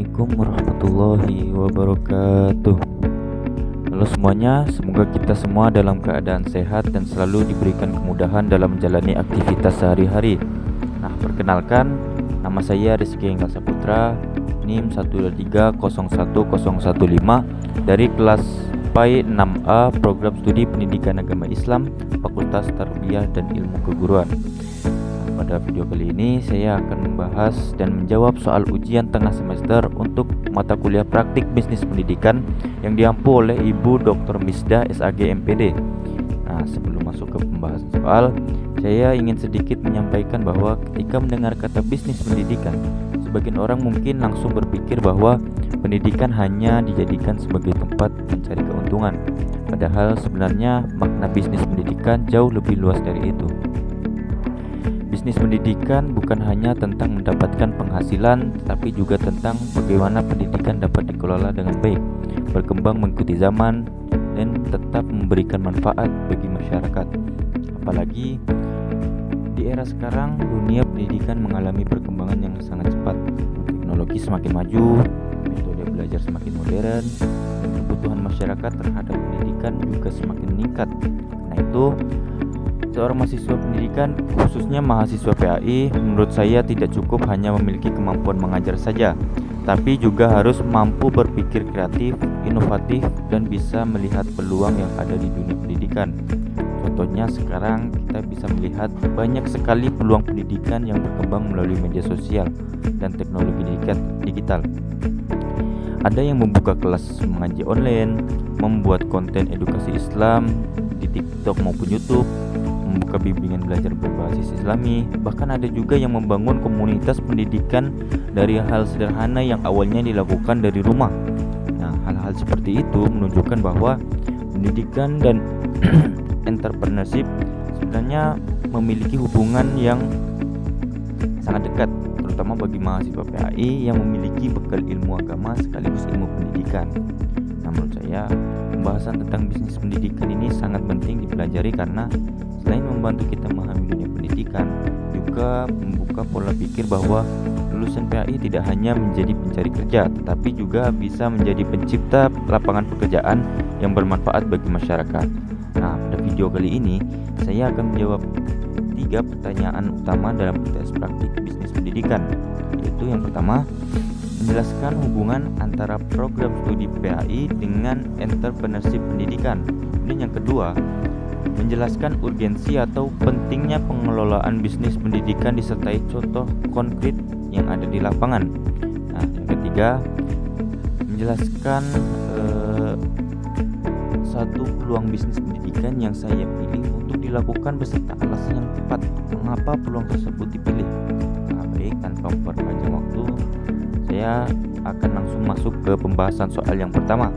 Assalamualaikum warahmatullahi wabarakatuh. Halo semuanya, semoga kita semua dalam keadaan sehat dan selalu diberikan kemudahan dalam menjalani aktivitas sehari-hari. Nah, perkenalkan, nama saya Rizky Enggal Saputra, NIM 123011015 dari kelas PAI 6A Program Studi Pendidikan Agama Islam, Fakultas Tarbiyah dan Ilmu Keguruan. Pada video kali ini saya akan membahas dan menjawab soal ujian tengah semester untuk mata kuliah praktik bisnis pendidikan yang diampu oleh Ibu Dr. Misda SAG MPD. Nah, sebelum masuk ke pembahasan soal, saya ingin sedikit menyampaikan bahwa ketika mendengar kata bisnis pendidikan, sebagian orang mungkin langsung berpikir bahwa pendidikan hanya dijadikan sebagai tempat mencari keuntungan. Padahal sebenarnya makna bisnis pendidikan jauh lebih luas dari itu. Bisnis pendidikan bukan hanya tentang mendapatkan penghasilan, tetapi juga tentang bagaimana pendidikan dapat dikelola dengan baik, berkembang mengikuti zaman, dan tetap memberikan manfaat bagi masyarakat. Apalagi di era sekarang, dunia pendidikan mengalami perkembangan yang sangat cepat. Teknologi semakin maju, metode belajar semakin modern, dan kebutuhan masyarakat terhadap pendidikan juga semakin meningkat. Karena itu, seorang mahasiswa pendidikan, khususnya mahasiswa PAI, menurut saya tidak cukup hanya memiliki kemampuan mengajar saja, tapi juga harus mampu berpikir kreatif, inovatif, dan bisa melihat peluang yang ada di dunia pendidikan. Contohnya sekarang kita bisa melihat banyak sekali peluang pendidikan yang berkembang melalui media sosial dan teknologi digital. Ada yang membuka kelas mengaji online, membuat konten edukasi Islam di TikTok maupun YouTube, membuka bimbingan belajar berbasis Islami, bahkan ada juga yang membangun komunitas pendidikan dari hal sederhana yang awalnya dilakukan dari rumah. Nah, hal-hal seperti itu menunjukkan bahwa pendidikan dan entrepreneurship sebenarnya memiliki hubungan yang sangat dekat, terutama bagi mahasiswa PAI yang memiliki bekal ilmu agama sekaligus ilmu pendidikan. Nah, menurut saya pembahasan tentang bisnis pendidikan ini sangat penting dipelajari karena selain membantu kita memahami dunia pendidikan, juga membuka pola pikir bahwa lulusan PAI tidak hanya menjadi pencari kerja, tetapi juga bisa menjadi pencipta lapangan pekerjaan yang bermanfaat bagi masyarakat. Nah, pada video kali ini, saya akan menjawab 3 pertanyaan utama dalam tes praktik bisnis pendidikan. Yaitu yang pertama, menjelaskan hubungan antara program studi PAI dengan entrepreneurship pendidikan. Kemudian yang kedua, menjelaskan urgensi atau pentingnya pengelolaan bisnis pendidikan disertai contoh konkret yang ada di lapangan. Nah, yang ketiga, menjelaskan satu peluang bisnis pendidikan yang saya pilih untuk dilakukan beserta alasan yang tepat mengapa peluang tersebut dipilih. Nah, baik, tanpa memperpanjang waktu, saya akan langsung masuk ke pembahasan soal yang pertama.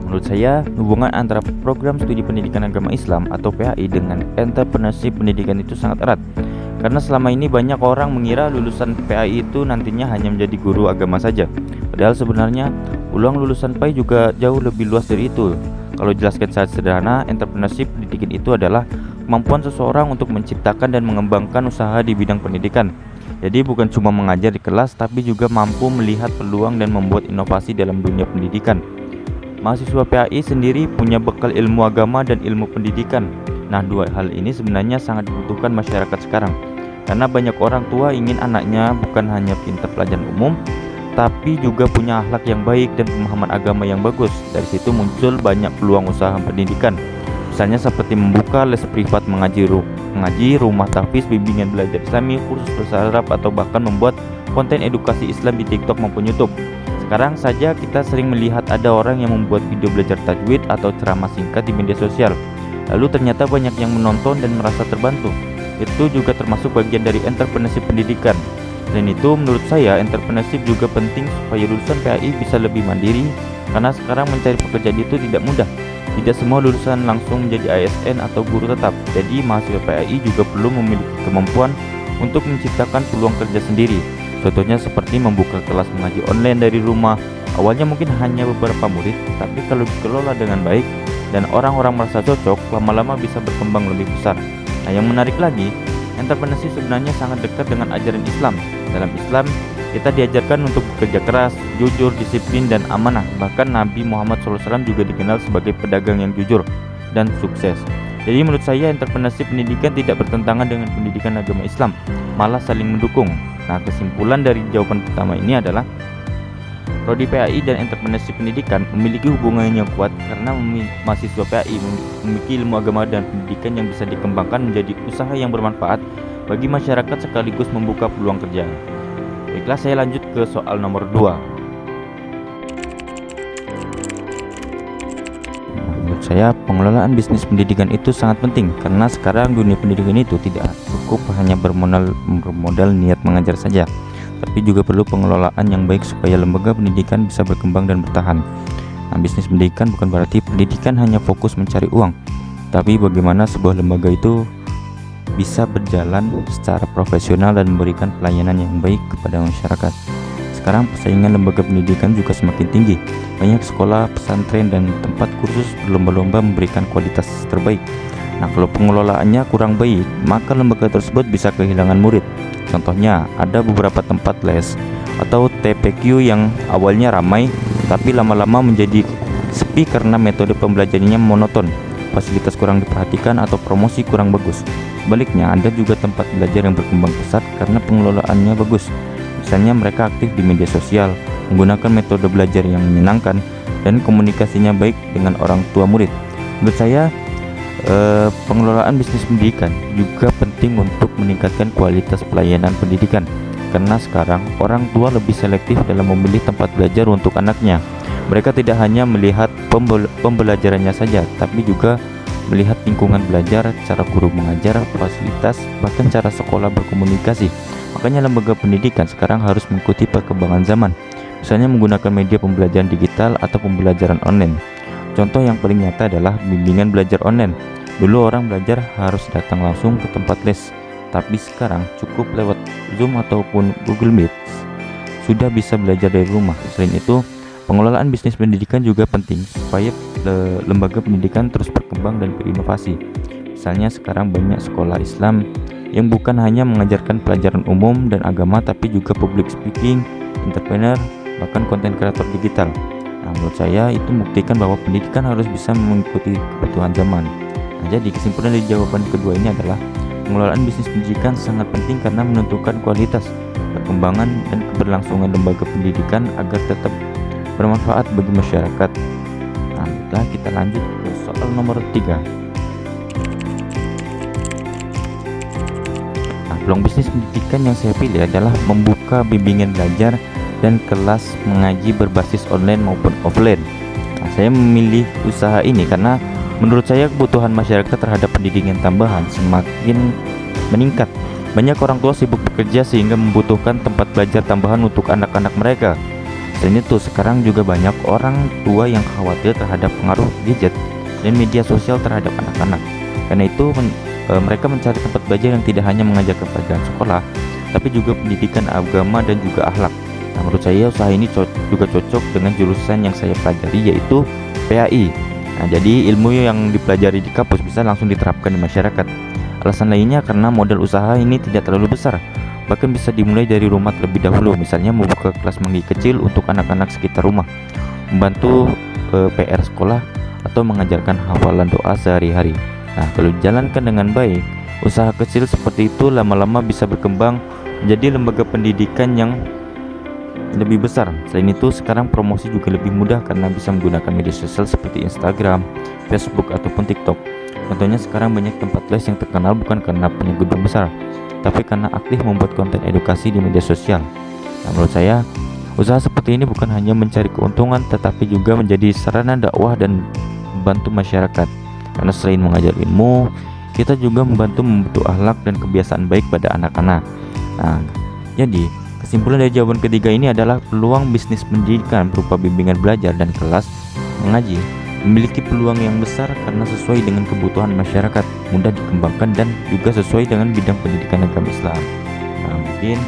Menurut saya, hubungan antara program studi pendidikan agama Islam atau PAI dengan entrepreneurship pendidikan itu sangat erat. Karena selama ini banyak orang mengira lulusan PAI itu nantinya hanya menjadi guru agama saja. Padahal sebenarnya peluang lulusan PAI juga jauh lebih luas dari itu. Kalau jelaskan secara sederhana, entrepreneurship pendidikan itu adalah kemampuan seseorang untuk menciptakan dan mengembangkan usaha di bidang pendidikan. Jadi bukan cuma mengajar di kelas, tapi juga mampu melihat peluang dan membuat inovasi dalam dunia pendidikan. Mahasiswa PAI sendiri punya bekal ilmu agama dan ilmu pendidikan. Nah, dua hal ini sebenarnya sangat dibutuhkan masyarakat sekarang. Karena banyak orang tua ingin anaknya bukan hanya pintar pelajaran umum, tapi juga punya akhlak yang baik dan pemahaman agama yang bagus. Dari situ muncul banyak peluang usaha pendidikan. Misalnya seperti membuka les privat mengaji, rumah tahfiz, bimbingan belajar Islami, kursus bahasa Arab, atau bahkan membuat konten edukasi Islam di TikTok maupun YouTube. Sekarang saja kita sering melihat ada orang yang membuat video belajar tajwid atau ceramah singkat di media sosial. Lalu ternyata banyak yang menonton dan merasa terbantu. Itu juga termasuk bagian dari entrepreneurship pendidikan. Dan itu menurut saya entrepreneurship juga penting supaya lulusan PAI bisa lebih mandiri. Karena sekarang mencari pekerjaan itu tidak mudah. Tidak semua lulusan langsung menjadi ASN atau guru tetap. Jadi mahasiswa PAI juga perlu memiliki kemampuan untuk menciptakan peluang kerja sendiri. Contohnya seperti membuka kelas mengaji online dari rumah. Awalnya mungkin hanya beberapa murid, tapi kalau dikelola dengan baik dan orang-orang merasa cocok, lama-lama bisa berkembang lebih besar. Nah, yang menarik lagi, Entrepreneurship sebenarnya sangat dekat dengan ajaran Islam. Dalam Islam, kita diajarkan untuk bekerja keras, jujur, disiplin, dan amanah. Bahkan Nabi Muhammad SAW juga dikenal sebagai pedagang yang jujur dan sukses. Jadi menurut saya entrepreneurship pendidikan tidak bertentangan dengan pendidikan agama Islam, malah saling mendukung. Nah, kesimpulan dari jawaban pertama ini adalah Prodi PAI dan entrepreneurship pendidikan memiliki hubungan yang kuat karena mahasiswa PAI memiliki ilmu agama dan pendidikan yang bisa dikembangkan menjadi usaha yang bermanfaat bagi masyarakat sekaligus membuka peluang kerja. Baiklah, saya lanjut ke soal nomor 2. Menurut saya, pengelolaan bisnis pendidikan itu sangat penting karena sekarang dunia pendidikan itu tidak cukup hanya bermodal niat mengajar saja, tapi juga perlu pengelolaan yang baik supaya lembaga pendidikan bisa berkembang dan bertahan. Nah, bisnis pendidikan bukan berarti pendidikan hanya fokus mencari uang, tapi bagaimana sebuah lembaga itu bisa berjalan secara profesional dan memberikan pelayanan yang baik kepada masyarakat. Sekarang persaingan lembaga pendidikan juga semakin tinggi. Banyak sekolah, pesantren, dan tempat kursus berlomba-lomba memberikan kualitas terbaik. Nah, kalau pengelolaannya kurang baik, maka lembaga tersebut bisa kehilangan murid. Contohnya, ada beberapa tempat les atau TPQ yang awalnya ramai, tapi lama-lama menjadi sepi karena metode pembelajarannya monoton, fasilitas kurang diperhatikan, atau promosi kurang bagus. Sebaliknya, ada juga tempat belajar yang berkembang pesat karena pengelolaannya bagus. Misalnya, mereka aktif di media sosial, menggunakan metode belajar yang menyenangkan, dan komunikasinya baik dengan orang tua murid. Menurut saya, pengelolaan bisnis pendidikan juga penting untuk meningkatkan kualitas pelayanan pendidikan, karena sekarang orang tua lebih selektif dalam memilih tempat belajar untuk anaknya. Mereka tidak hanya melihat pembelajarannya saja, tapi juga melihat lingkungan belajar, cara guru mengajar, fasilitas, bahkan cara sekolah berkomunikasi. Makanya lembaga pendidikan sekarang harus mengikuti perkembangan zaman, misalnya menggunakan media pembelajaran digital atau pembelajaran online. Contoh yang paling nyata adalah bimbingan belajar online. Dulu orang belajar harus datang langsung ke tempat les, tapi sekarang cukup lewat Zoom ataupun Google Meet sudah bisa belajar dari rumah. Selain itu, pengelolaan bisnis pendidikan juga penting supaya lembaga pendidikan terus berkembang dan berinovasi. Misalnya sekarang banyak sekolah Islam yang bukan hanya mengajarkan pelajaran umum dan agama, tapi juga public speaking, entrepreneur, bahkan konten kreator digital. Nah, menurut saya itu membuktikan bahwa pendidikan harus bisa mengikuti kebutuhan zaman. Nah, jadi kesimpulan dari jawaban kedua ini adalah pengelolaan bisnis pendidikan sangat penting karena menentukan kualitas, perkembangan, dan keberlangsungan lembaga pendidikan agar tetap bermanfaat bagi masyarakat. Nah, kita lanjut ke soal nomor 3. Nah, peluang bisnis pendidikan yang saya pilih adalah membuka bimbingan belajar dan kelas mengaji berbasis online maupun offline. Nah, saya memilih usaha ini karena menurut saya kebutuhan masyarakat terhadap pendidikan tambahan semakin meningkat. Banyak orang tua sibuk bekerja sehingga membutuhkan tempat belajar tambahan untuk anak-anak mereka. Selain itu, sekarang juga banyak orang tua yang khawatir terhadap pengaruh gadget dan media sosial terhadap anak-anak. Karena itu, mereka mencari tempat belajar yang tidak hanya mengajarkan pelajaran sekolah, tapi juga pendidikan agama dan juga akhlak. Nah, menurut saya usaha ini juga cocok dengan jurusan yang saya pelajari, yaitu PAI. Nah, jadi ilmu yang dipelajari di kampus bisa langsung diterapkan di masyarakat. Alasan lainnya karena modal usaha ini tidak terlalu besar, bahkan bisa dimulai dari rumah terlebih dahulu. Misalnya membuka kelas mengaji kecil untuk anak-anak sekitar rumah, membantu PR sekolah, atau mengajarkan hafalan doa sehari-hari. Nah, kalau dijalankan dengan baik, usaha kecil seperti itu lama-lama bisa berkembang menjadi lembaga pendidikan yang lebih besar. Selain itu, sekarang promosi juga lebih mudah karena bisa menggunakan media sosial seperti Instagram, Facebook, ataupun TikTok. Contohnya sekarang banyak tempat les yang terkenal bukan karena punya gedung besar, tapi karena aktif membuat konten edukasi di media sosial. Nah, menurut saya, usaha seperti ini bukan hanya mencari keuntungan, tetapi juga menjadi sarana dakwah dan membantu masyarakat. Karena selain mengajar ilmu, kita juga membantu akhlak dan kebiasaan baik pada anak-anak. Nah, jadi kesimpulan dari jawaban ketiga ini adalah peluang bisnis pendidikan berupa bimbingan belajar dan kelas mengaji memiliki peluang yang besar karena sesuai dengan kebutuhan masyarakat, mudah dikembangkan, dan juga sesuai dengan bidang pendidikan agama Islam. Nah, mungkin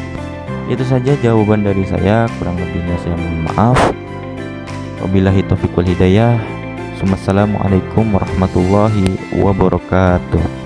itu saja jawaban dari saya, kurang lebihnya saya mohon maaf. Wabillahi taufiq wal hidayah. Wassalamualaikum warahmatullahi wabarakatuh.